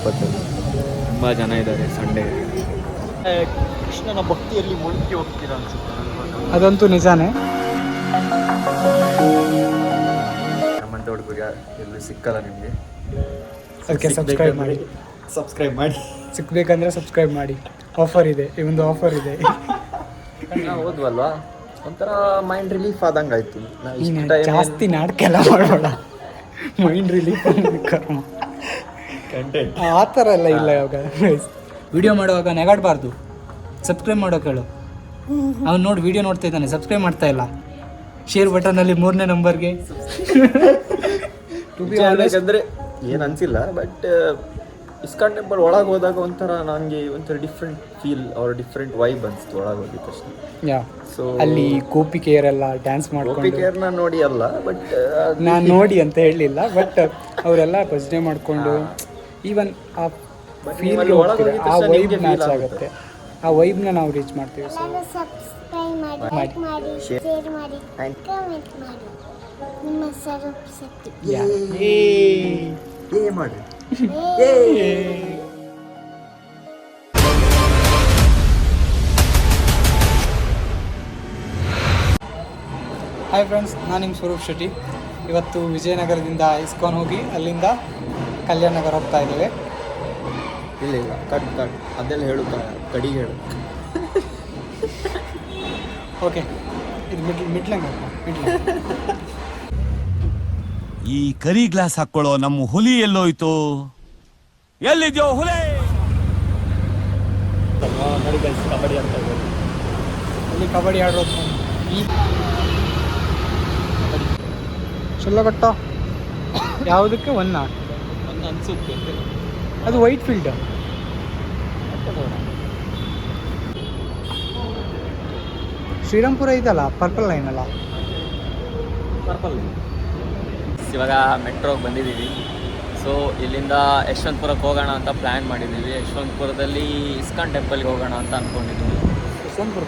ತಿರುಪತಿಯಲ್ಲಿ ತುಂಬ ಜನ ಇದ್ದಾರೆ ಸಂಡೇ. ಕೃಷ್ಣನ ಭಕ್ತಿಯಲ್ಲಿ ಮುಳುಗಿ ಹೋಗ್ತೀರಾ ಅನ್ಸುತ್ತೆ. ಅದಂತೂ ನಿಜಾನೇ. ನಮ್ಮಂತ ಹುಡುಗರಿಗೆ ಎಲ್ಲೂ ಸಿಕ್ಕಲ್ಲ ನಿಮಗೆ. ಅದಕ್ಕೆ ಸಬ್ಸ್ಕ್ರೈಬ್ ಮಾಡಿ. ಸಿಕ್ಬೇಕಂದ್ರೆ ಸಬ್ಸ್ಕ್ರೈಬ್ ಮಾಡಿ. ಆಫರ್ ಇದೆ, ಈ ಒಂದು ಆಫರ್ ಇದೆ. ನಾವು ಹೋದ್ವಲ್ವಾ, ಒಂಥರ ಮೈಂಡ್ ರಿಲೀಫ್ ಆದಂಗೆ ಆಯ್ತು. ಜಾಸ್ತಿ ನಾಟಕ ಎಲ್ಲ ಮಾಡೋಣ, ಮೈಂಡ್ ರಿಲೀಫ್ ಕಂಟೆಂಟ್ ಆ ಥರ ಎಲ್ಲ ಇಲ್ಲ. ಇವಾಗ ವಿಡಿಯೋ ಮಾಡುವಾಗ ನೆಗಾಡಬಾರ್ದು, ಸಬ್ಸ್ಕ್ರೈಬ್ ಮಾಡೋಕೆ ಹೇಳು. ಅವ್ನು ನೋಡಿ ವಿಡಿಯೋ ನೋಡ್ತಾ ಇದ್ದಾನೆ, ಸಬ್ಸ್ಕ್ರೈಬ್ ಮಾಡ್ತಾ ಇಲ್ಲ. ಶೇರ್ ಬಟನಲ್ಲಿ 3ನೇ ನಂಬರ್ಗೆ. ಯಾಕಂದರೆ ಏನು ಅನಿಸಿಲ್ಲ, ಬಟ್ ಇಸ್ಕಾನ್ ಟೆಂಪಲ್ ಒಳಗೆ ಹೋದಾಗ ಒಂಥರ ನನಗೆ ಒಂಥರ ಡಿಫ್ರೆಂಟ್ ಫೀಲ್ ಅವ್ರ ಡಿಫ್ರೆಂಟ್ ವೈಬ್ ಅನಿಸ್ತು ಒಳಗೆ ಹೋಗಿದ ತಕ್ಷಣ. ಸೊ ಅಲ್ಲಿ ಗೋಪಿಕೆಯರೆಲ್ಲ ಡ್ಯಾನ್ಸ್ ಮಾಡ್ಕೊಂಡು, ಗೋಪಿಕೆಯರ್ನ ನೋಡಿ ಅಲ್ಲ, ಬಟ್ ನಾನು ನೋಡಿ ಅಂತ ಹೇಳಲಿಲ್ಲ, ಬಟ್ ಅವರೆಲ್ಲ ಭಜನೆ ಮಾಡಿಕೊಂಡು ಈವನ್ ಆ ಫೀಲ್, ಆ ವೈಬ್ ಮ್ಯಾಚ್ ಆಗುತ್ತೆ. ಆ ವೈಬ್ನ ನಾವು ರೀಚ್ ಮಾಡ್ತೀವಿ. ಸೊ ಮಾಡಿ. ಹಾಯ್ ಫ್ರೆಂಡ್ಸ್, ನಾನು ನಿಮ್ಮ ಸ್ವರೂಪ್ ಶೆಟ್ಟಿ. ಇವತ್ತು ವಿಜಯನಗರದಿಂದ ಇಸ್ಕಾನ್ ಹೋಗಿ ಅಲ್ಲಿಂದ ಕಲ್ಯಾಣ ನಗರ ಹೋಗ್ತಾ ಇದ್ದೇವೆ. ಇಲ್ಲ ಕಟ್ ಅದೆಲ್ಲ ಹೇಳು, ಕಡಿಗೆ ಹೇಳು. ಓಕೆ, ಇದು ಮಿಡ್ಲಂಗೆ. ಈ ಕರಿ ಗ್ಲಾಸ್ ಹಾಕೊಳ್ಳೋ ನಮ್ಮ ಹುಲಿ ಎಲ್ಲೋಯ್ತು? ಎಲ್ಲಿದ್ಯೋ ಹುಲಿ? ನೋಡಿ ಗೈಸ್, ಕಬಡ್ಡಿ ಅಂತ ಅಲ್ಲಿ ಕಬಡ್ಡಿ ಆಡೋದು. ಈ ಸುಳ್ಳಘಟ್ಟ ಯಾವುದಕ್ಕೆ ಒಂದು ಅನ್ಸುತ್ತೆ. ಅದು ವೈಟ್ ಫೀಲ್ಡ್. ಶ್ರೀರಾಮ್ಪುರ ಇದಲ್ಲ, ಪರ್ಪಲ್ ಲೈನ್ ಅಲ್ಲ? ಪರ್ಪಲ್. ಇವಾಗ ಮೆಟ್ರೋಗೆ ಬಂದಿದ್ದೀವಿ. ಸೊ ಇಲ್ಲಿಂದ ಯಶವಂತಪುರಕ್ಕೆ ಹೋಗೋಣ ಅಂತ ಪ್ಲ್ಯಾನ್ ಮಾಡಿದ್ದೀವಿ. ಯಶವಂತಪುರದಲ್ಲಿ ಇಸ್ಕಾನ್ ಟೆಂಪಲ್ಗೆ ಹೋಗೋಣ ಅಂತ ಅಂದ್ಕೊಂಡಿದ್ದೀವಿ. ಯಶವಂತಪುರ.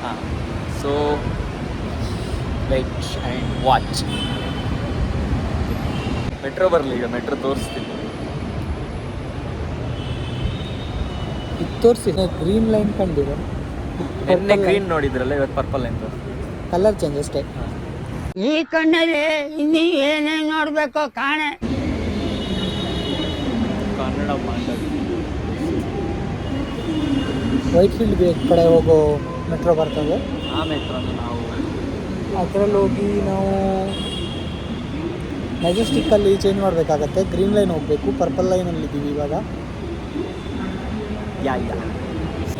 ಹಾಂ, so wait and watch. Metro ಬರಲಿ, ಈಗ ಮೆಟ್ರೋ ತೋರಿಸ್ತೀನಿ. ಇದು ತೋರಿಸಿ. ಗ್ರೀನ್ ಲೈನ್ ಕಂಡಿರೋ, ನಿನ್ನೆ ಗ್ರೀನ್ ನೋಡಿದ್ರಲ್ಲ, ಇವತ್ತು ಪರ್ಪಲ್ ಲೈನ್ ಕಲರ್ ಚೇಂಜ್ ಅಷ್ಟೇ. ಈ ಕಣ್ಣಲ್ಲಿ ಇನ್ನೀ ಏನೇನು ನೋಡಬೇಕೋ ಕಾಣೆ. ಕನ್ನಡ ಮಾತಾಡಿ. ವೈಟ್ ಫೀಲ್ಡ್ ಕಡೆ ಹೋಗೋ ಮೆಟ್ರೋ ಬರ್ತದೆ. ಆ ಮೆಟ್ರೋನ ನಾವು ಅದರಲ್ಲಿ ಹೋಗಿ ನಾವು ಮೆಜೆಸ್ಟಿಕ್ಕಲ್ಲಿ ಚೇಂಜ್ ಮಾಡಬೇಕಾಗತ್ತೆ. ಗ್ರೀನ್ ಲೈನ್ ಹೋಗಬೇಕು, ಪರ್ಪಲ್ ಲೈನಲ್ಲಿ ಇದ್ದೀವಿ ಇವಾಗ.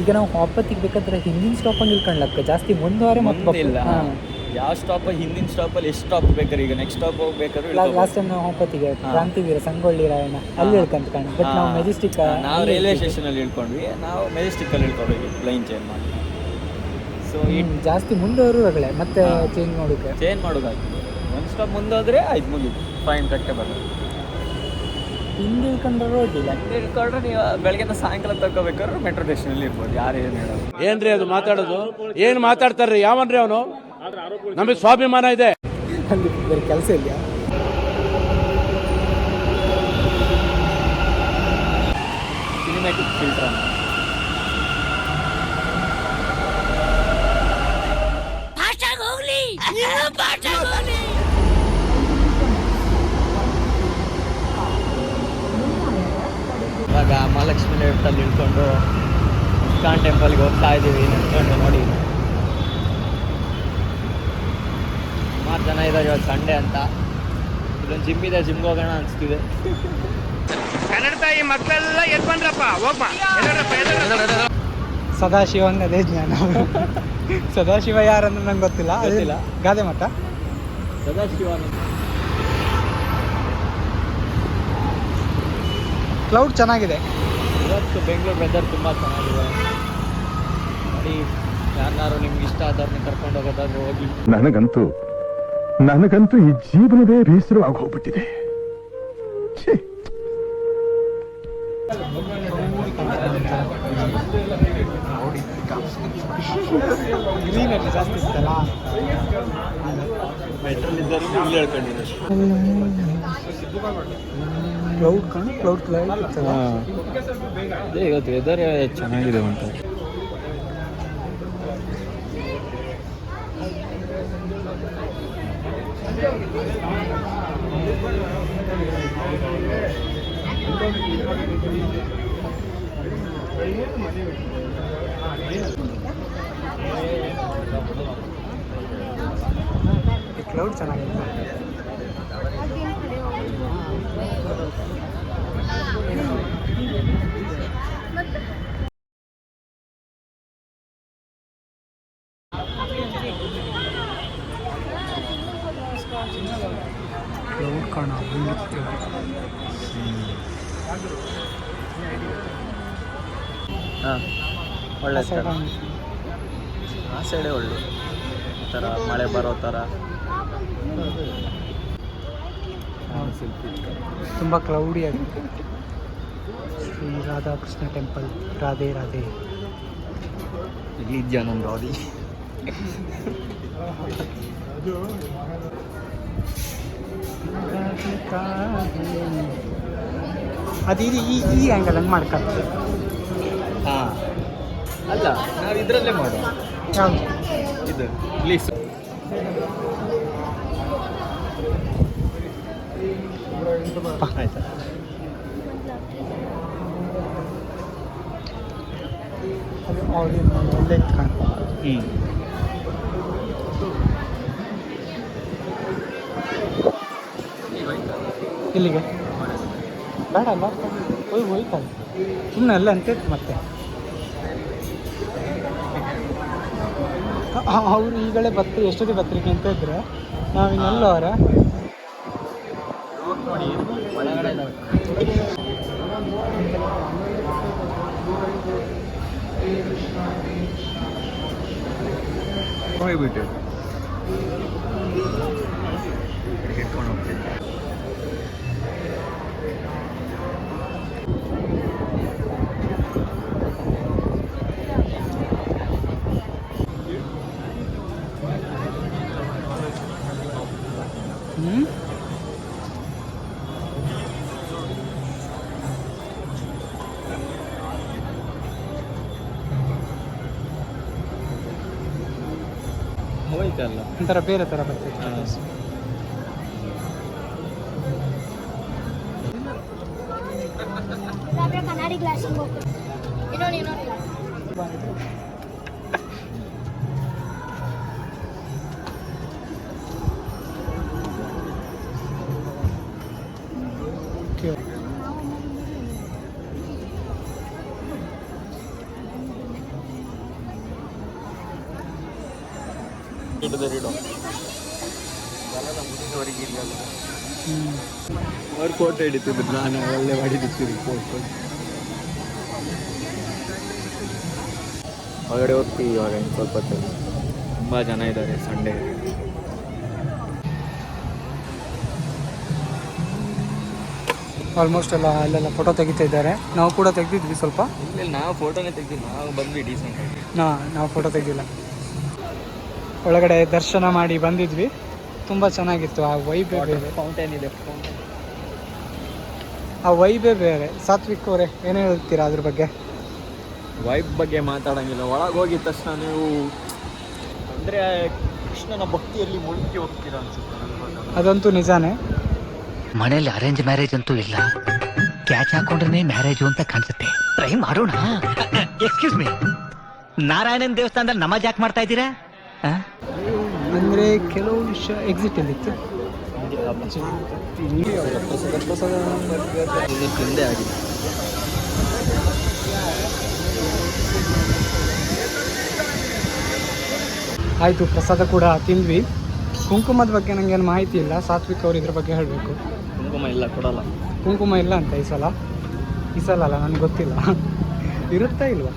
ಈಗ ನಾವು ವಾಪತ್ತಿಗೆ ಬೇಕಾದ್ರೆ ಹಿಂದಿನ ಸ್ಟಾಪಲ್ಲಿ ಇಳ್ಕೊಳ್ಳಕ್ಕೆ ಜಾಸ್ತಿ ಮುಂದುವರೆ ಇಲ್ಲ. ಯಾವ ಸ್ಟಾಪ್, ಹಿಂದಿನ ಸ್ಟಾಪಲ್ಲಿ ಎಷ್ಟು ಸ್ಟಾಪ್ ಬೇಕಾದ್ರೆ, ಈಗ ನೆಕ್ಸ್ಟ್ ಸ್ಟಾಪ್ ಹೋಗ್ಬೇಕಾದ್ರೆ. ಲಾಸ್ಟ್ ಟೈಮ್ ನಾವು ವಾಪತ್ತಿಗೆ ಕ್ರಾಂತಿವೀರ ಸಂಗೊಳ್ಳಿ ರಾಯಣ್ಣ ಅಲ್ಲಿ ಇಳ್ಕೊಂಡ್ಕೊಂಡು, ಬಟ್ ನಾವು ಮೆಜೆಸ್ಟಿಕ್, ನಾವು ರೈಲ್ವೆ ಸ್ಟೇಷನಲ್ಲಿ ಇಳ್ಕೊಂಡ್ವಿ. ನಾವು ಮೆಜೆಸ್ಟಿಕ್ಕಲ್ಲಿ ಇಳ್ಕೊಂಡ್ವಿ ಲೈನ್ ಚೇಂಜ್ ಮಾಡಿ. ಸೊ ಜಾಸ್ತಿ ಮುಂದುವರೆಗಳೇ ಮತ್ತೆ ಚೇಂಜ್ ಮಾಡೋದಾಗ್ತದೆ. ಒಂದು ಸ್ಟಾಪ್ ಮುಂದೆ ಹೋದರೆ ಆಯ್ತು, ಮುಗಿದು ಫೈನ್ ಕಟ್ಟೆ ಬರೋದು. ಹಿಂದೆ ಇಳ್ಕೊಂಡ್ರೆ ಹೋಗಿಲ್ಲ. ಇಳ್ಕೊಂಡ್ರೆ ನೀವು ಬೆಳಗ್ಗೆ ಸಾಯಂಕಾಲ ತಗೋಬೇಕಾದ್ರೆ ಮೆಟ್ರೋ ಸ್ಟೇಷನಲ್ಲಿ ಇರ್ಬೋದು. ಯಾರು ಏನು ಹೇಳೋದು? ಏನ್ರಿ ಅದು ಮಾತಾಡೋದು? ಏನು ಮಾತಾಡ್ತಾರ್ರಿ? ಯಾವನ್ರಿ ಅವನು? ನಮಗೆ ಸ್ವಾಭಿಮಾನ ಇದೆ. ಅಲ್ಲಿ ಬೇರೆ ಕೆಲಸ ಇಲ್ಲ. ಸಿನಿಮ್ಯಾಟಿಕ್ ಫಿಲ್ಟರ್ ಇವಾಗ ಮಹಾಲಕ್ಷ್ಮಿ ಲೇಔಟಲ್ಲಿ ಇಳ್ಕೊಂಡು ಇಸ್ಕಾನ್ ಟೆಂಪಲ್ಗೆ ಹೋಗ್ತಾ ಇದ್ದೀವಿ. ನಿಂತ್ಕೊಂಡು ನೋಡಿ, ಸುಮಾರು ಜನ ಇದ್ದಾರೆ. ಇವತ್ತು ಸಂಡೇ ಅಂತ ಇಲ್ಲೊಂದು ಜಿಮ್ ಇದೆ, ಜಿಮ್ಗೆ ಹೋಗೋಣ ಅನಿಸ್ತಿದೆ. ಕನ್ನಡ ತಾಯಿ ಮಕ್ಕಳೆಲ್ಲ ಎದ್ ಬಂದ್ರಪ್ಪ, ಹೋಗ್ಬಾ. ಸದಾಶಿವಂಗ ಅದೇ ಜ್ಞಾನ. ಸದಾಶಿವ ಯಾರಂದ್ರೆ ನಂಗೆ ಗೊತ್ತಿಲ್ಲ. ಗಾದೆ ಮಠ ಸದಾಶಿವ. ಕ್ಲೌಡ್ ಚೆನ್ನಾಗಿದೆ ಇವತ್ತು. ಬೆಂಗಳೂರು ವೆದರ್ ತುಂಬ ಚೆನ್ನಾಗಿದೆ ನೋಡಿ. ಯಾರು ನಿಮ್ಗೆ ಇಷ್ಟ ಆದವ್ರನ್ನ ಕರ್ಕೊಂಡು ಹೋಗೋದಾದ್ರೆ ಹೋಗಿ. ನನಗಂತೂ ಈ ಜೀವನವೇ ಬೇಸರವಾಗಿ ಹೋಗ್ಬಿಟ್ಟಿದೆ. ಗ್ರೀನಲ್ಲಿ ಜಾಸ್ತಿ ಇರ್ತಲ್ಲ, ಮೆಟ್ರಲ್ಲಿದ್ದರೂ ಇಲ್ಲಿ ಹೇಳ್ಕೊಂಡಿದ್ದಾರೆ. ಕ್ಲೌಡ್ ಕ್ಲೈಟ್ ಇರ್ತದೆ. ಅದೇ ಇವತ್ತು ವೆದರ್ ಚೆನ್ನಾಗಿದೆ ಉಂಟು. ಈ ಕ್ಲೌಡ್ ಚೆನ್ನಾಗಿದೆ. ಕ್ಲೌಡ್ ಕಾಣ ಹಿಂಗಿತ್ತು. ಹಾಂ ಒಳ್ಳೆ ಆ side ಆ ಸೈಡೇ ಒಳ್ಳೆ ಈ ಥರ ಮಳೆ ಬರೋ ಥರ. ತುಂಬ ಕ್ಲೌಡಿ ಆಗಿದೆ. ಶ್ರೀ ರಾಧಾಕೃಷ್ಣ ಟೆಂಪಲ್. ರಾಧೆ ರಾಧೆ. ಇಲ್ಲಿ ಇದೆಯಾ ನಮ್ಮ ರಾಧಿ? ಅದು ಈ ಆ್ಯಂಗಲ್ ಹಂಗೆ ಮಾಡ್ಕೊಳ್ತೀವಿ. ಹಾಂ ಅಲ್ಲ, ನಾವು ಇದರಲ್ಲೇ ಮಾಡುವ. ಯಾವುದು ಇದು ಪ್ಲೀಸ್. ಆಯ್ತಾ? ಅದು ಒಳ್ಳೆ ಕಾಣ್ತಾ. ಇಲ್ಲಿಗೆ ಬೇಡ ಅಲ್ಲ, ಹೋಯ್ತಲ್ಲ ಸುಮ್ಮನೆ ಅಲ್ಲ ಅಂತ ಮತ್ತೆ ಅವರು ಈಗಲೇ ಎಷ್ಟೊತ್ತಿಗೆ ಬತ್ತಲಿಕ್ಕೆ ಅಂತ ಇದ್ರೆ ನಾವಿನ್ನೆಲ್ಲ ಅವರ ಹೋಗ್ಬಿಟ್ಟು ಹಿಡ್ಕೊಂಡು ಹೋಗ್ತೀವಿ. ಹೋಯ್ತಲ್ಲ, ಒಂಥರ ಬೇರೆ ಥರ ಬರ್ತೈತೆ. ಕನ್ನಡಿ ಗ್ಲಾಸ್ ನೋಡಿ ಅವ್ರು ಫೋಟೋ ಹಿಡಿತಿದ್ರು, ನಾನು ಒಳ್ಳೆ ಮಾಡಿದ್ದಿರ್ತೀರಿ ಫೋಟೋ. ಹೊರಗಡೆ ಹೋಗ್ತೀವಿ ಇವಾಗ ಇನ್ನು ಸ್ವಲ್ಪ ಹೊತ್ತಲ್ಲಿ. ತುಂಬ ಜನ ಇದ್ದಾರೆ ಸಂಡೇ. ಆಲ್ಮೋಸ್ಟ್ ಎಲ್ಲ ಅಲ್ಲೆಲ್ಲ ಫೋಟೋ ತೆಗಿತಾ ಇದ್ದಾರೆ. ನಾವು ಕೂಡ ತೆಗೆದಿದ್ವಿ ಸ್ವಲ್ಪ. ಇಲ್ಲ, ನಾವು ಫೋಟೋನೇ ತೆಗ್ದಿಲ್ಲ, ನಾವು ಬಂದ್ವಿ ಡೀಸೆಂಟಾಗಿ. ನಾವು ಫೋಟೋ ತೆಗೆದಿಲ್ಲ. ಒಳಗಡೆ ದರ್ಶನ ಮಾಡಿ ಬಂದಿದ್ವಿ. ತುಂಬ ಚೆನ್ನಾಗಿತ್ತು. ಆ ವೈಬೇ ಬೇರೆ. ಫೌಂಟೇನ್ ಇದೆ. ಆ ವೈಬೇ ಬೇರೆ. ಸಾತ್ವಿಕ್ ಅವರೇ ಏನೇ ಹೇಳ್ತೀರಾ ಅದ್ರ ಬಗ್ಗೆ? ವೈಬ್ ಬಗ್ಗೆ ಮಾತಾಡೋಂಗಿಲ್ಲ. ಒಳಗೆ ಹೋಗಿದ ತಕ್ಷಣ ನೀವು ಅಂದರೆ ಕೃಷ್ಣನ ಭಕ್ತಿಯಲ್ಲಿ ಮುಳುಗಿ ಹೋಗ್ತೀರಾ ಅನ್ಸುತ್ತೆ. ಅದಂತೂ ನಿಜಾನೇ. ಮನೇಲಿ ಅರೇಂಜ್ ಮ್ಯಾರೇಜ್ ಅಂತೂ ಇಲ್ಲ. ಕ್ಯಾಚ್ ಹಾಕೊಂಡ್ರೆ ಮ್ಯಾರೇಜು ಅಂತ ಕಾಣಿಸುತ್ತೆ. ಟ್ರೈ ಮಾಡೋಣ. ಎಕ್ಸ್ಕ್ಯೂಸ್ ಮೀ, ನಾರಾಯಣನ್ ದೇವಸ್ಥಾನದಲ್ಲಿ ನಮಾಜ್ ಯಾಕೆ ಮಾಡ್ತಾ ಇದ್ದೀರಾ? ಅಂದರೆ ಕೆಲವು ವಿಷಯ ಎಕ್ಸಿಟ್ ಅಲ್ಲಿತ್ತು. ತಿಂದೇ ಆಗಿದೆ. ಆಯಿತು, ಪ್ರಸಾದ ಕೂಡ ತಿಂದ್ವಿ. ಕುಂಕುಮದ ಬಗ್ಗೆ ನನಗೇನು ಮಾಹಿತಿ ಇಲ್ಲ. ಸಾತ್ವಿಕ್ ಅವ್ರು ಇದ್ರ ಬಗ್ಗೆ ಹೇಳಬೇಕು. ಕುಂಕುಮ ಇಲ್ಲ, ಕೊಡಲ್ಲ. ಕುಂಕುಮ ಇಲ್ಲ ಅಂತ ಈ ಸಲ ಅಲ್ಲ, ನನಗೆ ಗೊತ್ತಿಲ್ಲ. ಇರುತ್ತಾ ಇಲ್ವಾ?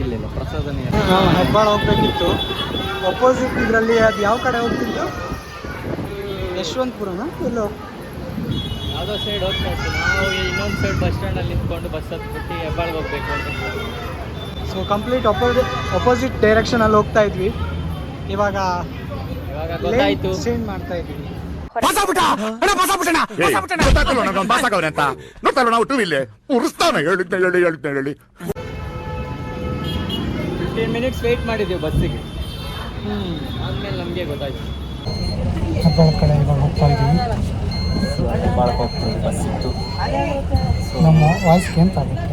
ಇಲ್ಲ, ಪ್ರಸಾದನೇ. ನಾವು ಹೆಬ್ಬಾಳ ಹೋಗ್ಬೇಕಿತ್ತು. ಅಪೋಸಿಟ್ ಇದರಲ್ಲಿ ಅದು ಯಾವ ಕಡೆ ಹೋಗ್ತಿತ್ತು? ಯಶವಂತಪುರನ ಎಲ್ಲೋ ಯಾವುದೋ ಸೈಡ್ ಹೋಗ್ತಾ ಇತ್ತು. ನಾವು ಇನ್ನೊಂದು ಸೈಡ್ ಬಸ್ ಸ್ಟ್ಯಾಂಡಲ್ಲಿ ನಿಂತ್ಕೊಂಡು ಬಸ್ ಹತ್ಬಿಟ್ಟು ಹೆಬ್ಬಾಳ್ಗೆ ಹೋಗ್ಬೇಕು ಅಂತ. ಸೊ ಕಂಪ್ಲೀಟ್ ಅಪೋಸಿಟ್ ಡೈರೆಕ್ಷನಲ್ಲಿ ಹೋಗ್ತಾ ಇದ್ವಿ. ಇವಾಗ ಗೊತ್ತಾಯಿತು. ಚೇಂಜ್ ಮಾಡ್ತಾ ಇದ್ವಿ. ನೋಡ್ತಲ್ಲ ನಾವು ಟೂ ಇಲ್ಲೇ ಉರಿಸ್ತಾನೆ ಹೇಳಿದ್ನೆ ಹೇಳಿ 15 ಮಿನಿಟ್ಸ್ ವೆಯ್ಟ್ ಮಾಡಿದ್ದೀವಿ ಬಸ್ಸಿಗೆ. ಆದಮೇಲೆ ನಮಗೆ ಗೊತ್ತಾಯ್ತು ಹೆಬ್ಬಾಳ ಕಡೆ ಇವಾಗ ಹೋಗ್ತಾ ಇದ್ದೀವಿ. ಹೆಬ್ಬಾಳಕ್ಕೆ ಹೋಗ್ತೀವಿ, ಬಸ್ ಇತ್ತು. ನಮ್ಮ ವಾಯ್ಸ್ಗೆ ಅಂತ ಆಗುತ್ತೆ.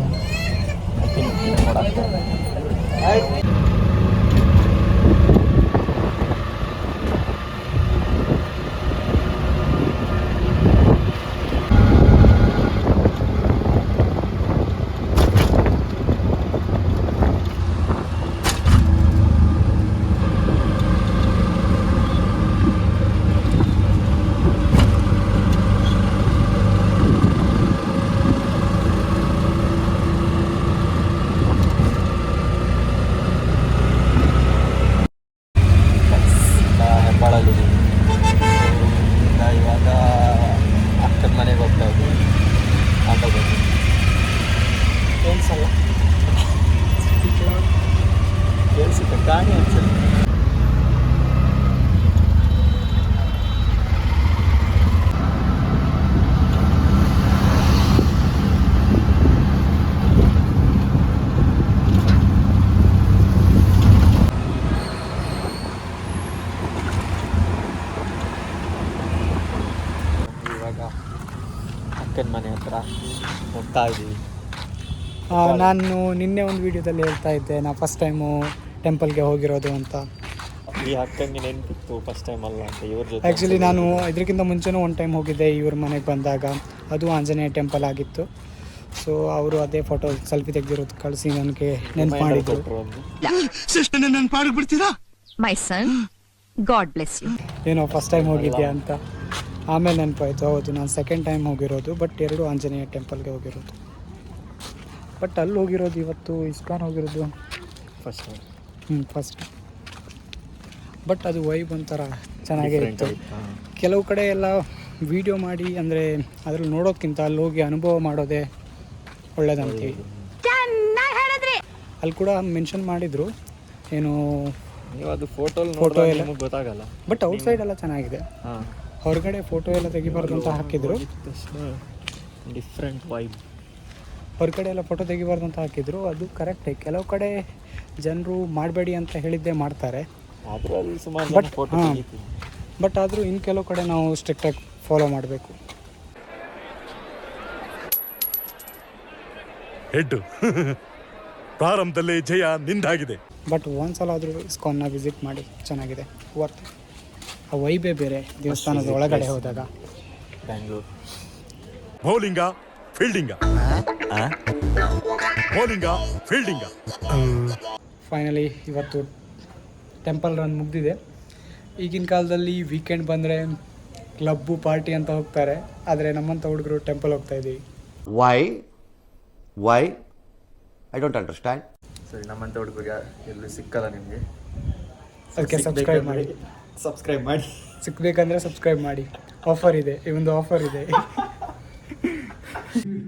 ಹೆಬ್ಬಾಳಲ್ಲಿ ಇವಾಗ ಅಕ್ಕನ ಮನೆಗೆ ಹೋಗ್ತಾ ಇದ್ವಿ. ಆಟೋ ಬಂದು ಕೇಳಿಸಲ್ಲ, ಕೇಳಿಸುತ್ತೆ ಕಾಣಿ ಅನ್ಸುತ್ತೆ. ಅಕ್ಕನ ಮನೆ ಹತ್ರ ಹೋಗ್ತಾ ಇದ್ದೀವಿ. ನಾನು ನಿನ್ನೆ ಒಂದು ವಿಡಿಯೋದಲ್ಲಿ ಹೇಳ್ತಾ ಇದ್ದೆ ನಾ ಫಸ್ಟ್ ಟೈಮು ಟೆಂಪಲ್ಗೆ ಹೋಗಿರೋದು ಅಂತ. ಈ ಅಕ್ಕನಿಗೆ ನೆನಪಿತ್ತು ಫಸ್ಟ್ ಟೈಮ್ ಅಲ್ಲ ಅಂತ ಇವ್ರ ಜೊತೆ. ಆ್ಯಕ್ಚುಲಿ ನಾನು ಇದಕ್ಕಿಂತ ಮುಂಚೆನೂ ಒಂದು ಟೈಮ್ ಹೋಗಿದ್ದೆ ಇವ್ರ ಮನೆಗೆ ಬಂದಾಗ. ಅದು ಆಂಜನೇಯ ಟೆಂಪಲ್ ಆಗಿತ್ತು. ಸೊ ಅವರು ಅದೇ ಫೋಟೋ ಸೆಲ್ಫಿ ತೆಗೆದಿರೋದು ಕಳಿಸಿ ನನಗೆ ನೆನಪು ಮಾಡಿದ್ರು. ಮೈ ಸನ್, ಗಾಡ್ ಬ್ಲೆಸ್ ಯು. ಏನೋ ಫಸ್ಟ್ ಟೈಮ್ ಹೋಗಿದ್ಯಾ ಅಂತ. ಆಮೇಲೆ ನೆನಪಾಯಿತು, ಹೌದು ನಾನು ಸೆಕೆಂಡ್ ಟೈಮ್ ಹೋಗಿರೋದು. ಬಟ್ 2 ಆಂಜನೇಯ ಟೆಂಪಲ್ಗೆ ಹೋಗಿರೋದು. ಬಟ್ ಅಲ್ಲಿ ಹೋಗಿರೋದು ಇವತ್ತು ಇಸ್ಕಾನ್ ಹೋಗಿರೋದು ಫಸ್ಟ್. ಬಟ್ ಅದು ವೈಬ್ ಒಂಥರ ಚೆನ್ನಾಗೇ ಇತ್ತು. ಕೆಲವು ಕಡೆ ಎಲ್ಲ ವಿಡಿಯೋ ಮಾಡಿ ಅಂದರೆ ಅದ್ರಲ್ಲಿ ನೋಡೋಕ್ಕಿಂತ ಅಲ್ಲಿ ಹೋಗಿ ಅನುಭವ ಮಾಡೋದೇ ಒಳ್ಳೇದಂತೀವಿ. ಅಲ್ಲಿ ಕೂಡ ಮೆನ್ಷನ್ ಮಾಡಿದರು ಏನು ನೀವು ಅದು ಫೋಟೋ ಎಲ್ಲ ಗೊತ್ತಾಗಲ್ಲ. ಬಟ್ ಔಟ್ಸೈಡ್ ಎಲ್ಲ ಚೆನ್ನಾಗಿದೆ. ಹೊರಗಡೆ ಫೋಟೋ ಎಲ್ಲ ತೆಗಿಬಾರ್ದು ಅಂತ ಹಾಕಿದ್ರು. Different vibe. ಹೊರಗಡೆ ಎಲ್ಲ ಫೋಟೋ ತೆಗಿಬಾರ್ದು ಅಂತ ಹಾಕಿದ್ರು. ಅದು ಕರೆಕ್ಟೇ. ಕೆಲವು ಕಡೆ ಜನರು ಮಾಡಬೇಡಿ ಅಂತ ಹೇಳಿದ್ದೇ ಮಾಡ್ತಾರೆ. ಬಟ್ ಆದರೂ ಇನ್ನು ಕೆಲವು ಕಡೆ ನಾವು ಸ್ಟ್ರಿಕ್ಟಾಗಿ ಫಾಲೋ ಮಾಡಬೇಕು. ಹೆಡ್ಡು ಪ್ರಾರಂಭದಲ್ಲೇ ಜಯ ನಿಂದಾಗಿದೆ. ಬಟ್ ಒಂದ್ಸಲ ಆದರೂ ಇಸ್ಕಾನ್ನ ವಿಸಿಟ್ ಮಾಡಿ, ಚೆನ್ನಾಗಿದೆ, ವರ್ತ್. ಆ ವೈಬೇ ಬೇರೆ ದೇವಸ್ಥಾನದ ಒಳಗಡೆ ಹೋದಾಗ. ಬ್ಯಾಂಗ್ಳೂರ್ ಬೌಲಿಂಗ ಫೀಲ್ಡಿಂಗ ಫೈನಲಿ ಇವತ್ತು ಟೆಂಪಲ್ ರನ್ ಮುಗಿದಿದೆ. ಈಗಿನ ಕಾಲದಲ್ಲಿ ವೀಕೆಂಡ್ ಬಂದರೆ ಕ್ಲಬ್ಬು ಪಾರ್ಟಿ ಅಂತ ಹೋಗ್ತಾರೆ. ಆದರೆ ನಮ್ಮಂಥ ಹುಡುಗರು ಟೆಂಪಲ್ ಹೋಗ್ತಾ ಇದ್ದೀವಿ. Why I don't understand. ಸರಿ, ನಮ್ಮಂಥ ಹುಡುಗರಿಗೆ ಎಲ್ಲೂ ಸಿಕ್ಕಲ್ಲ ನಿಮಗೆ. ಅದಕ್ಕೆ ಸಬ್ಸ್ಕ್ರೈಬ್ ಮಾಡಿ. ಸಿಕ್ಕಬೇಕಂದ್ರೆ ಸಬ್ಸ್ಕ್ರೈಬ್ ಮಾಡಿ. ಆಫರ್ ಇದೆ, ಈ ಒಂದು ಆಫರ್ ಇದೆ.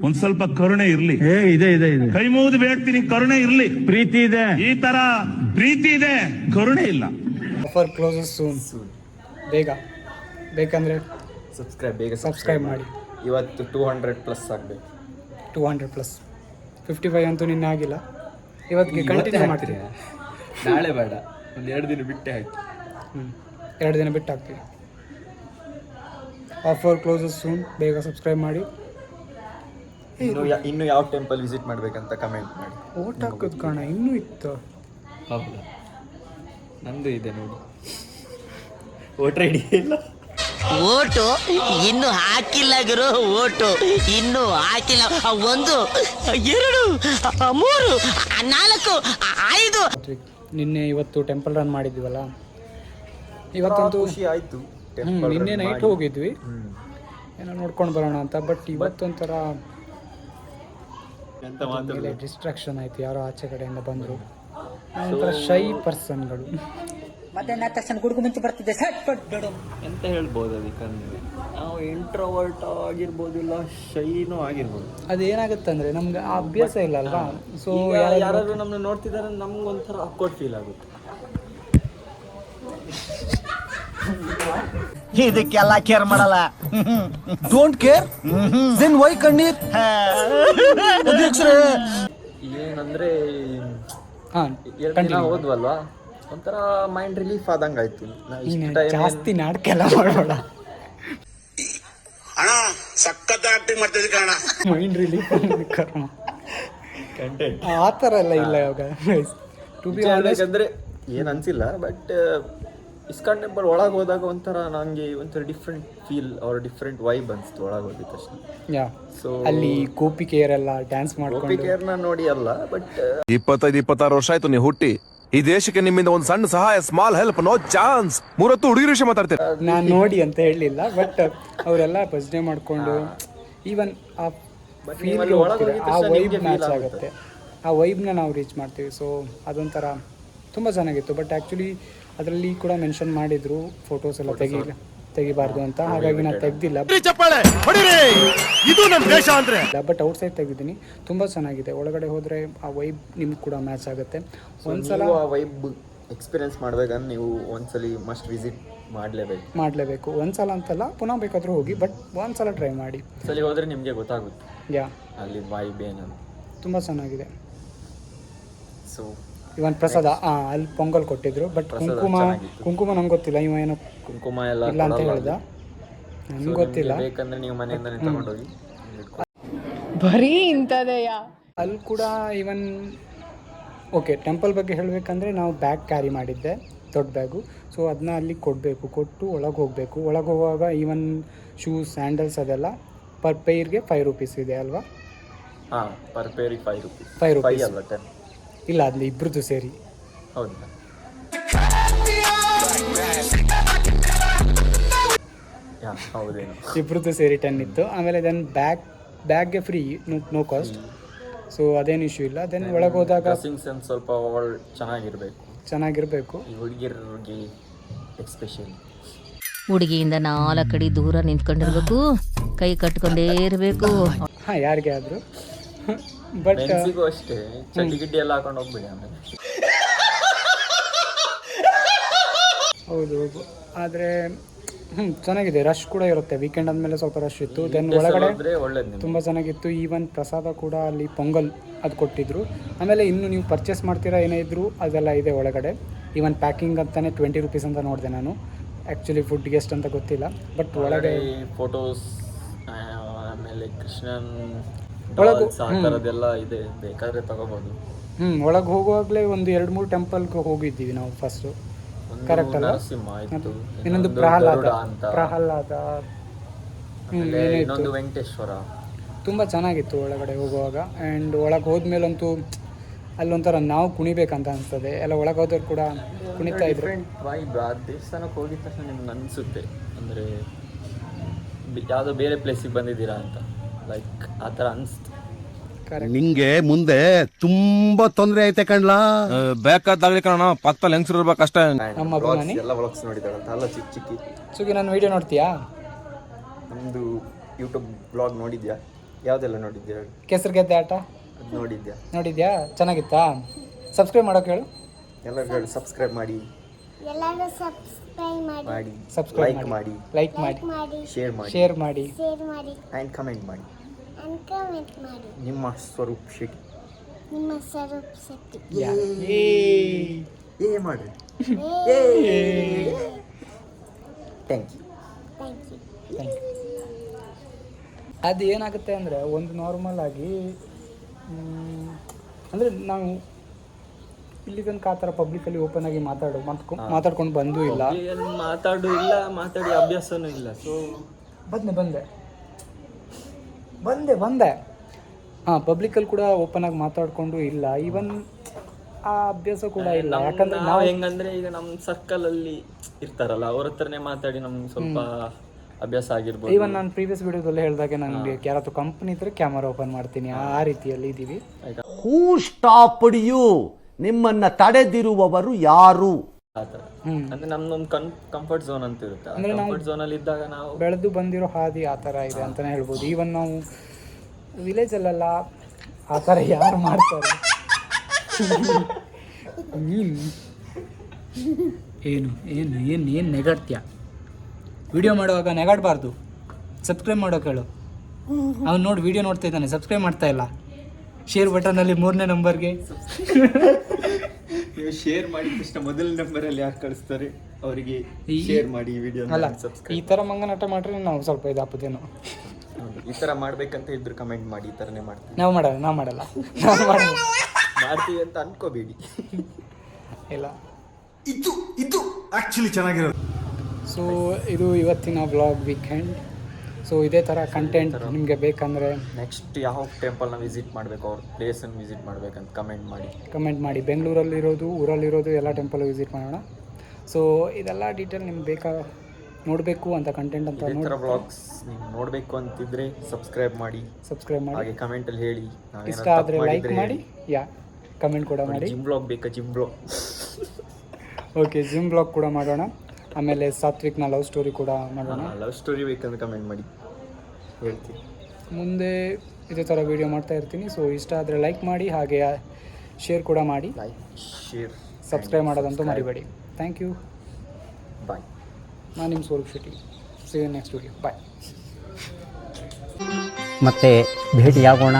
ಒಂದ್ ಸ್ವಲ್ಪ ಕರುಣೆ ಇರ್ಲಿ. ಇದೆ ಕೈ ಮುಗಿದು ಬೇಡ್ತೀನಿ, ಕರುಣೆ ಇರ್ಲಿ. ಪ್ರೀತಿ ಇದೆ, ಈ ತರ ಪ್ರೀತಿ ಇದೆ, ಕರುಣೆ ಇಲ್ಲ. Offer closes soon. ಬೇಗ ಬೇಕಂದ್ರೆ ಸಬ್ಸ್ಕ್ರೈಬ್ ಮಾಡಿ. ಇವತ್ತು 200+ ಆಗಬೇಕು. 200+. 55 ಅಂತೂ ನಿನ್ನೆ ಆಗಿಲ್ಲ. ಇವತ್ತಿಗೆ ಕಂಟಿನ್ಯೂ ಮಾಡ್ತೀವಿ. ನಾಳೆ ಬೇಡ, ಒಂದು 2 ದಿನ ಬಿಟ್ಟೆ ಆಯ್ತು. 2 ದಿನ ಬಿಟ್ಟು ಹಾಕ್ತೀವಿ. Offer closes soon. ಬೇಗ ಸಬ್ಸ್ಕ್ರೈಬ್ ಮಾಡಿ. ಇನ್ನು ಯಾವ ಟೆಂಪಲ್ ವಿಸಿಟ್ ಮಾಡ್ಬೇಕಂತ ಕಮೆಂಟ್ ಮಾಡಿ. ಓಟ್ ಹಾಕೋದು ಕಾಣ ಇನ್ನೂ ಇತ್ತು. ಹೌದಾ? ನಂದು ಇದೆ ನೋಡಿ, ವೋಟರ್ ಐಡಿ ಇಲ್ಲ. ಓಟು ಇನ್ನು ಹಾಕಿಲ್ಲ ಗುರು. ಓಟು ಇನ್ನು ಹಾಕಿಲ್ಲ. 1 2 3 4 5. ನಿನ್ನೆ ಇವತ್ತು ಟೆಂಪಲ್ ರನ್ ಮಾಡಿದ್ವಲ್ಲ, ಇವತ್ತಂತೂ ಖುಷಿ ಆಯಿತು. ನಿನ್ನೆ ನೈಟ್ ಹೋಗಿದ್ವಿ ಏನೋ ನೋಡ್ಕೊಂಡು ಬರೋಣ ಅಂತ. ಬಟ್ ಇವತ್ತೊಂಥರ ಡಿಸ್ಟ್ರಾಕ್ಷನ್ ಆಯಿತು. ಯಾರೋ ಆಚೆ ಕಡೆಯಿಂದ ಬಂದರು. ಒಂಥರ ಶೈ ಪರ್ಸನ್ಗಳು. ಮತ್ತೆ ನಾ ತಕ್ಷಣ ಗುಡುಗು ಮುಂಚೆ ಬರ್ತಿದ್ದೆ. ಎಂತ ಹೇಳ್ಬೋದು ಅದಕ್ಕಂದ್ರೆ, ನಾವು ಇಂಟ್ರೋವರ್ಟ್ ಆಗಿರ್ಬೋದಿಲ್ಲ, ಶೈನೂ ಆಗಿರ್ಬೋದು. ಅದೇನಾಗುತ್ತೆ ಅಂದರೆ ನಮ್ಗೆ ಆ ಅಭ್ಯಾಸ ಇಲ್ಲ ಅಲ್ವಾ. ಸೊ ಯಾರಾದ್ರೂ ನಮ್ಮನ್ನ ನೋಡ್ತಿದ್ದಾರೆ, ನಮ್ಗೊಂಥರ ಅಕ್ವರ್ಡ್ ಫೀಲ್ ಆಗುತ್ತೆ. ಇದಕ್ಕೆಲ್ಲ ಕೇರ್ ಮಾಡಲ್ಲ. ಡೋಂಟ್ ಕೇರ್ ದೆನ್ ವೈ ಕಣ್ಣೀರ್? ಏನಂದ್ರೆ ಹಾಂ ಎರಡು ದಿನ ಹೋದ್ವಲ್ವಾ, ಒಂಥರ ಮೈಂಡ್ ರಿಲೀಫ್ ಆದಂಗೆ ಆಯ್ತು. ಜಾಸ್ತಿ ನಾಟಕ ಎಲ್ಲ ಮಾಡಬೇಡ, ಅಣ್ಣ ಸಖತ್ ಆಕ್ಟಿಂಗ್ ಮಾಡ್ತಿದ್ದೆ ಕಣ. ಮೈಂಡ್ ರಿಲೀಫ್ ಆ ಥರ ಎಲ್ಲ ಇಲ್ಲ ಇವಾಗ. ಟು ಬಿ ಆನೆಸ್ಟ್ ಅಂದ್ರೆ ಏನು ಅನ್ಸಿಲ್ಲ, ಬಟ್ ಇಸ್ಕಾನ್ ಟೆಂಪಲ್ ಒಳಗೆ ಹೋದಾಗ ಒಂಥರ ನನಗೆ ಒಂಥರ ಡಿಫ್ರೆಂಟ್ ಫೀಲ್ ಅವ್ರ ಡಿಫ್ರೆಂಟ್ ವೈಬ್ ಅನಿಸ್ತು ಒಳಗೆ ಹೋಗಿದ ತಕ್ಷಣ. ಯಾ ಸೊ ಅಲ್ಲಿ ಗೋಪಿಕೆಯರೆಲ್ಲ ಡ್ಯಾನ್ಸ್ ಮಾಡ್ಕೊಂಡು ಗೋಪಿಕೆಯರ್ನ ನೋಡಿ ಅಲ್ಲ, ಬಟ್ 25-26 ವರ್ಷ ಆಯ್ತು ನೀವು ಹುಟ್ಟಿ. ಈ ದೇಶಕ್ಕೆ ನಿಮ್ಮಿಂದ ಒಂದು ಸಣ್ಣ ಸಹಾಯ, ಸ್ಮಾಲ್ ಹೆಲ್ಪ್, ನೋ ಚಾನ್ಸ್. 30 ಹುಡುಗಿರ ವಿಷಯ ಮಾತಾಡ್ತೀರ. ನಾನು ನೋಡಿ ಅಂತ ಹೇಳಲಿಲ್ಲ, ಬಟ್ ಅವರೆಲ್ಲ ಭಜನೆ ಮಾಡಿಕೊಂಡು ಈವನ್ ಆ ಫೀಲ್ ಆ ವೈಬ್ ಮ್ಯಾಚ್ ಆಗುತ್ತೆ. ಆ ವೈಬ್ನ ನಾವು ರೀಚ್ ಮಾಡ್ತೀವಿ. ಸೊ ಅದೊಂಥರ ತುಂಬ ಚೆನ್ನಾಗಿತ್ತು. ಬಟ್ ಆ್ಯಕ್ಚುಲಿ ಅದರಲ್ಲಿ ಕೂಡ ಮೆನ್ಷನ್ ಮಾಡಿದರು ಫೋಟೋಸ್ ಎಲ್ಲ ತೆಗಿಬಾರ್ದು ಅಂತ, ಹಾಗಾಗಿ ನಾನು ತೆಗ್ದಿಲ್ಲ. ಇದು ನಮ್ಮ ದೇಶ ಅಂದ್ರೆ. ಬಟ್ ಔಟ್ಸೈಡ್ ತೆಗೆದಿದ್ದೀನಿ. ತುಂಬ ಚೆನ್ನಾಗಿದೆ. ಒಳಗಡೆ ಹೋದರೆ ಆ ವೈಬ್ ನಿಮ್ಗೆ ಕೂಡ ಮ್ಯಾಚ್ ಆಗುತ್ತೆ. ಒಂದ್ಸಲ ಆ ವೈಬ್ ಎಕ್ಸ್ಪೀರಿಯನ್ಸ್ ಮಾಡ್ಬೇಕಂದ್ರೆ ನೀವು ಒಂದ್ಸಲಿ ಮಸ್ಟ್ ವಿಸಿಟ್ ಮಾಡಲೇಬೇಕು. ಒಂದ್ಸಲ ಅಂತಲ್ಲ, ಪುನಃ ಬೇಕಾದರೂ ಹೋಗಿ, ಬಟ್ ಒಂದ್ಸಲ ಟ್ರೈ ಮಾಡಿ. ಸಲ ಹೋದ್ರೆ ನಿಮಗೆ ಗೊತ್ತಾಗುತ್ತೆ ಯಾ ಅಲ್ಲಿ ವೈಬ್ ಏನು. ತುಂಬ ಚೆನ್ನಾಗಿದೆ. ಸೊ ಇವನ್ ಪ್ರಸಾದ ಅಲ್ಲಿ ಪೊಂಗಲ್ ಕೊಟ್ಟಿದ್ರು, ಬಟ್ ಕುಂಕುಮ ನಂಗೆ ಗೊತ್ತಿಲ್ಲ, ಇವ ಏನೋ ಕುಂಕುಮ ಎಲ್ಲ ಇಲ್ಲ ಅಂತ ಹೇಳ್ದ, ನಂಗೆ ಗೊತ್ತಿಲ್ಲ. ಬೇಕಂದ್ರೆ ನೀವು ಮನೆಯಿಂದನೇ ತಗೊಂಡೋಗಿ. ಬರೀ ಇಂಥದೆಯಾ? ಅಲ್ಲಿ ಕೂಡ ಇವನ್ ಓಕೆ, ಟೆಂಪಲ್ ಬಗ್ಗೆ ಹೇಳಬೇಕಂದ್ರೆ ನಾವು ಬ್ಯಾಗ್ ಕ್ಯಾರಿ ಮಾಡಿದ್ದೆ, ದೊಡ್ಡ ಬ್ಯಾಗು. ಸೊ ಅದನ್ನ ಅಲ್ಲಿ ಕೊಟ್ಟು ಒಳಗೆ ಹೋಗಬೇಕು. ಒಳಗೆ ಹೋಗುವಾಗ ಈವನ್ ಶೂಸ್, ಸ್ಯಾಂಡಲ್ಸ್ ಅದೆಲ್ಲ ಪರ್ ಪೇರ್ಗೆ 5 ರೂಪೀಸ್ ಇದೆ ಅಲ್ವಾ? ಹಾಂ, ಪರ್ ಪೇರಿಗೆ 5 ರೂಪೀಸ್. 5 ರೂಪೀಸ್ ಅಲ್ಲ 10. ಇಲ್ಲ, ಅಲ್ಲಿ ಇಬ್ರದ್ದು ಸೇರಿ. ಹೌದಾ? ಹೌದೇನು, ಇಬ್ರದ್ದು ಸೇರಿ 10 ಇತ್ತು. ಆಮೇಲೆ ದೆನ್ ಬ್ಯಾಗ್ಗೆ ಫ್ರೀ, ನೋ ಕಾಸ್ಟ್. ಸೊ ಅದೇನು ಇಶ್ಯೂ ಇಲ್ಲ. ದೆನ್ ಒಳಗೆ ಹೋದಾಗ ಡ್ರೆಸ್ಸಿಂಗ್ ಸೆನ್ಸ್ ಸ್ವಲ್ಪ ಚೆನ್ನಾಗಿರಬೇಕು. ಈ ಹುಡುಗಿಯರಿಗೆ ಎಕ್ಸ್ಪೆಷಲಿ. ಹುಡುಗಿಯಿಂದ 4 ಅಡಿ ದೂರ ನಿಂತ್ಕೊಂಡಿರ್ಬೇಕು, ಕೈ ಕಟ್ಕೊಂಡೇ ಇರಬೇಕು. ಹಾಂ, ಯಾರಿಗೆ ಆದರೂ. ಬಟ್ ಮೆನ್ಸಿಗೂ ಅಷ್ಟೇ, ಚಡ್ಡಿ ಗಿಡ್ಡಿ ಎಲ್ಲ ಹಾಕೊಂಡು ಹೋಗ್ಬೇಡಿ ಆಮೇಲೆ. ಹೌದು, ಆದರೆ ಚೆನ್ನಾಗಿದೆ. ರಶ್ ಕೂಡ ಇರುತ್ತೆ. ವೀಕೆಂಡ್ ಆದಮೇಲೆ ಸ್ವಲ್ಪ ರಶ್ ಇತ್ತು. ದೆನ್ ಒಳಗಡೆ ತುಂಬ ಚೆನ್ನಾಗಿತ್ತು. ಈವನ್ ಪ್ರಸಾದ ಕೂಡ ಅಲ್ಲಿ ಪೊಂಗಲ್ ಅದು ಕೊಟ್ಟಿದ್ರು. ಆಮೇಲೆ ಇನ್ನು ನೀವು ಪರ್ಚೇಸ್ ಮಾಡ್ತೀರಾ ಏನೇ ಇದ್ದರೂ ಅದೆಲ್ಲ ಇದೆ ಒಳಗಡೆ. ಈವನ್ ಪ್ಯಾಕಿಂಗ್ ಅಂತಾನೆ 20 ರೂಪೀಸ್ ಅಂತ ನೋಡಿದೆ ನಾನು. ಆ್ಯಕ್ಚುಲಿ ಫುಡ್ಗೆ ಎಷ್ಟು ಅಂತ ಗೊತ್ತಿಲ್ಲ, ಬಟ್ ಒಳಗೆ ಫೋಟೋಸ್, ಆಮೇಲೆ ಕೃಷ್ಣನ್ ಒಳಗೆ ಆ ಥರದ್ದೆಲ್ಲ ಇದೆ, ಬೇಕಾದರೆ ತಗೋಬೋದು. ಒಳಗೆ ಹೋಗುವಾಗಲೇ ಒಂದು 2-3 ಟೆಂಪಲ್ಗೆ ಹೋಗಿದ್ದೀವಿ ನಾವು ಫಸ್ಟು. ಕರೆಕ್ಟ್ ಅಲ್ಲ? ಇನ್ನೊಂದು ಪ್ರಹ್ಲಾದ, ಇನ್ನೊಂದು ವೆಂಕಟೇಶ್ವರ. ತುಂಬ ಚೆನ್ನಾಗಿತ್ತು ಒಳಗಡೆ ಹೋಗುವಾಗ. ಆ್ಯಂಡ್ ಒಳಗೆ ಹೋದ್ಮೇಲಂತೂ ಅಲ್ಲೊಂಥರ ನಾವು ಕುಣಿಬೇಕಂತ ಅನಿಸ್ತದೆ. ಎಲ್ಲ ಒಳಗೆ ಹೋದವ್ರು ಕೂಡ ಕುಣಿತಾ ಇದ್ರು. ವೈಬ್. ಆ ದೇವಸ್ಥಾನಕ್ಕೆ ಹೋಗಿದ ತಕ್ಷಣ ನಿಮ್ಗೆ ಅನಿಸುತ್ತೆ ಅಂದರೆ ಯಾವುದೋ ಬೇರೆ ಪ್ಲೇಸಿಗೆ ಬಂದಿದ್ದೀರಾ ಅಂತ, ಲೈಕ್ ಆ ಥರ ಅನಿಸ್ತು. ನಿಂಗೆ ಮುಂದೆ ತುಂಬಾ ತೊಂದರೆ ಐತೆ ಕಣ್ಲಾ. ಬೇಕಾದಾಗಲಿ ಕಣ, ಪಕ್ಕದಲ್ಲಿ ಹೆಂಗಸರು ಇರ್ಬೇಕಷ್ಟೇ. ನಮ್ಮ ಅಭಿಮಾನಿ ಎಲ್ಲ ವ್ಲಾಗ್ಸ್ ನೋಡಿದಾರಂತ ಅಲ್ಲ, ಚಿಕ್ಕಿ ಸುಗಿ ನಾನು ವಿಡಿಯೋ ನೋಡ್ತೀಯಾ? ನಮ್ಮದು ಯೂಟ್ಯೂಬ್ ಬ್ಲಾಗ್ ನೋಡಿದ್ಯಾ? ಯಾವುದೆಲ್ಲ ನೋಡಿದ್ಯಾ? ಕೆಸರು ಗೆದ್ದೆ ಆಟ ನೋಡಿದ್ಯಾ? ಚೆನ್ನಾಗಿತ್ತಾ? ಸಬ್ಸ್ಕ್ರೈಬ್ ಮಾಡೋಕೆ ಹೇಳು ಎಲ್ಲರೂ. ಸಬ್ಸ್ಕ್ರೈಬ್ ಮಾಡಿ, ಎಲ್ಲರೂ ಸಬ್ಸ್ಕ್ರೈಬ್ ಮಾಡಿ, ಲೈಕ್ ಮಾಡಿ, ಶೇರ್ ಮಾಡಿ ಆ್ಯಂಡ್ ಕಮೆಂಟ್ ಮಾಡಿ. ನಿಮ್ಮ ಸ್ವರೂಪ್ ಶೆಟ್ಟಿ ಮಾಡಿ. Thank you. ಅದು ಏನಾಗುತ್ತೆ ಅಂದರೆ, ಒಂದು ನಾರ್ಮಲ್ ಆಗಿ ಅಂದರೆ ನಾವು ಇಲ್ಲಿ ತನಕ ಆ ಥರ ಪಬ್ಲಿಕಲ್ಲಿ ಓಪನ್ ಆಗಿ ಮಾತಾಡ್ಕೊಂಡು ಬಂದೂ ಇಲ್ಲ. ಮಾತಾಡಿ ಅಭ್ಯಾಸನೂ ಇಲ್ಲ. ಸೊ ಬಂದೆ ಹಾಂ, ಪಬ್ಲಿಕಲ್ಲಿ ಕೂಡ ಓಪನ್ ಆಗಿ ಮಾತಾಡ್ಕೊಂಡು ಇಲ್ಲ. ಈವನ್ ಆ ಅಭ್ಯಾಸ ಕೂಡ ಇಲ್ಲ. ಯಾಕಂದ್ರೆ ನಾವು ಹೆಂಗಂದ್ರೆ ಈಗ ನಮ್ಮ ಸರ್ಕಲಲ್ಲಿ ಇರ್ತಾರಲ್ಲ, ಅವ್ರ ಹತ್ರನೇ ಮಾತಾಡಿ ನಮ್ಗೆ ಸ್ವಲ್ಪ ಅಭ್ಯಾಸ ಆಗಿರ್ಬೋದು. ಈವನ್ ನಾನು ಪ್ರೀವಿಯಸ್ ವಿಡಿಯೋದಲ್ಲಿ ಹೇಳಿದಾಗೆ ನನಗೆ ಯಾರಾದರೂ ಕಂಪ್ನಿ ಇದ್ರೆ ಕ್ಯಾಮರಾ ಓಪನ್ ಮಾಡ್ತೀನಿ, ಆ ರೀತಿಯಲ್ಲಿ ಇದ್ದೀವಿ. ಹೂ ಸ್ಟಾಪ್ಡ್ ಯು? ನಿಮ್ಮನ್ನ ತಡೆದಿರುವವರು ಯಾರು? ಅಂದ್ರೆ ನಮ್ದೊಂದು ಕಂಫರ್ಟ್ ಝೋನ್ ಅಂತ ಇರುತ್ತೆ. ಅಂದ್ರೆ ಕಂಫರ್ಟ್ ಝೋನ್ ಅಲ್ಲಿ ಇದ್ದಾಗ ನಾವು ಬೆಳೆದು ಬಂದಿರೋ ಹಾದಿ ಆ ಥರ ಇದೆ ಅಂತಾನೆ ಹೇಳ್ಬೋದು. ಈವನ್ ನಾವು ವಿಲೇಜಲ್ಲೆಲ್ಲ ಆ ಥರ ಯಾರು ಮಾಡ್ತಾರೆ? ನೀನು ಏನು ಏನು ಏನು ಏನು ನೆಗಡ್ತೀಯ? ವಿಡಿಯೋ ಮಾಡುವಾಗ ನೆಗಾಡಬಾರ್ದು. ಸಬ್ಸ್ಕ್ರೈಬ್ ಮಾಡೋಕೆ ಹೇಳು. ಅವ್ನು ನೋಡಿ ವಿಡಿಯೋ ನೋಡ್ತಾ ಇದ್ದಾನೆ, ಸಬ್ಸ್ಕ್ರೈಬ್ ಮಾಡ್ತಾ ಇಲ್ಲ. ಶೇರ್ ಬಟನಲ್ಲಿ 3ನೇ ನಂಬರ್ಗೆ ನೀವು ಶೇರ್ ಮಾಡಿ ತಕ್ಷಣ ಮೊದಲ ನಂಬರಲ್ಲಿ ಯಾರು ಕಳಿಸ್ತಾರೆ ಅವರಿಗೆ ಶೇರ್ ಮಾಡಿ ಈ ವಿಡಿಯೋ. ಅಲ್ಲ, ಈ ಥರ ಮಂಗನಾಟ ಮಾಡ್ರೆ ನಾವು ಸ್ವಲ್ಪ ಇದಾಗ್ತದೇನೋ. ಈ ಥರ ಮಾಡ್ಬೇಕಂತ ಇದ್ರು ಕಮೆಂಟ್ ಮಾಡಿ, ಈ ಥರನೇ ಮಾಡ್ತೀವಿ. ನಾವು ಮಾಡಲ್ಲ ಮಾಡ್ತೀವಿ ಅಂತ ಅನ್ಕೋಬೇಡಿ. ಇಲ್ಲ, ಇದು ಆಕ್ಚುಲಿ ಚೆನ್ನಾಗಿರೋದು. ಸೊ ಇದು ಇವತ್ತಿನ ವ್ಲಾಗ್ ವೀಕೆಂಡ್. ಸೊ ಇದೇ ಥರ ಕಂಟೆಂಟ್ ನಿಮಗೆ ಬೇಕಂದರೆ ನೆಕ್ಸ್ಟ್ ಯಾವ ಟೆಂಪಲ್ನ ವಿಸಿಟ್ ಮಾಡಬೇಕು, ಅವ್ರ ಪ್ಲೇಸನ್ನು ವಿಸಿಟ್ ಮಾಡಬೇಕಂತ ಕಮೆಂಟ್ ಮಾಡಿ. ಬೆಂಗಳೂರಲ್ಲಿರೋದು, ಊರಲ್ಲಿರೋದು ಎಲ್ಲ ಟೆಂಪಲ್ ವಿಸಿಟ್ ಮಾಡೋಣ. ಸೊ ಇದೆಲ್ಲ ಡೀಟೇಲ್ ನಿಮ್ಗೆ ನೋಡಬೇಕು ಅಂತ ಕಂಟೆಂಟ್ ಅಂತ ವ್ಲಾಗ್ಸ್ ನೀವು ನೋಡಬೇಕು ಅಂತಿದ್ರೆ ಸಬ್ಸ್ಕ್ರೈಬ್ ಮಾಡಿ ಹಾಗೆ ಕಮೆಂಟಲ್ಲಿ ಹೇಳಿ. ಇಷ್ಟ ಆದರೆ ಲೈಕ್ ಮಾಡಿ, ಕಮೆಂಟ್ ಕೂಡ ಮಾಡಿ. ಜಿಮ್ ಬ್ಲಾಗ್ ಬೇಕಾ? Gym blog okay, gym blog ಕೂಡ ಮಾಡೋಣ. ಆಮೇಲೆ ಸಾತ್ವಿಕ್ನ ಲವ್ ಸ್ಟೋರಿ ಕೂಡ ಮಾಡೋಣ. ಲವ್ ಸ್ಟೋರಿ ಬೇಕಂದ್ರೆ ಕಮೆಂಟ್ ಮಾಡಿ, ಹೇಳ್ತೀನಿ. ಮುಂದೆ ಇದೇ ಥರ ವೀಡಿಯೋ ಮಾಡ್ತಾ ಇರ್ತೀನಿ. ಸೊ ಇಷ್ಟ ಆದರೆ ಲೈಕ್ ಮಾಡಿ, ಹಾಗೆ ಶೇರ್ ಕೂಡ ಮಾಡಿ. ಸಬ್ಸ್ಕ್ರೈಬ್ ಮಾಡೋದಂತೂ ಮರಿಬೇಡಿ. Thank you. ಬಾಯ್. ನಾನು ನಿಮ್ಮ Swaroop Shetty. See you next video. Bye. ಮತ್ತೆ ಭೇಟಿಯಾಗೋಣ.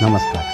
ನಮಸ್ಕಾರ.